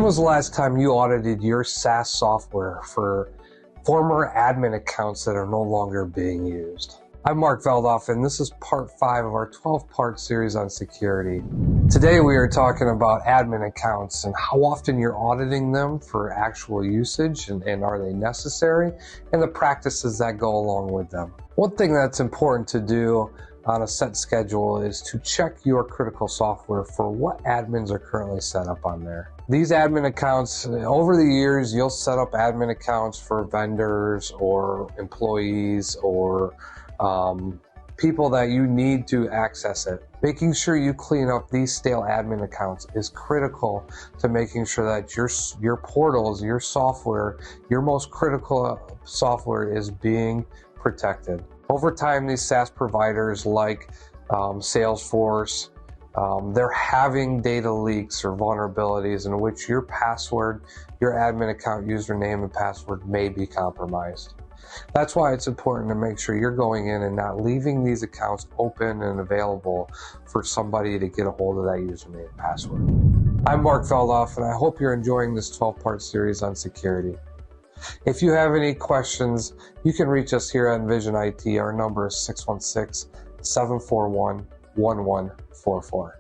was the last time you audited your SaaS software for former admin accounts that are no longer being used? I'm Mark Veldoff, and this is part 5 of our 12-part series on security. Today we are talking about admin accounts and how often you're auditing them for actual usage and are they necessary, and the practices that go along with them. One thing that's important to do on a set schedule is to check your critical software for what admins are currently set up on there. These admin accounts, over the years, you'll set up admin accounts for vendors or employees or people that you need to access it. Making sure you clean up these stale admin accounts is critical to making sure that your portals, your software, your most critical software is being protected. Over time, these SaaS providers like Salesforce, they're having data leaks or vulnerabilities in which your password, your admin account username and password may be compromised. That's why it's important to make sure you're going in and not leaving these accounts open and available for somebody to get a hold of that username and password. I'm Mark Veldoff, and I hope you're enjoying this 12-part series on security. If you have any questions, you can reach us here at Envision IT. Our number is 616-741-1144.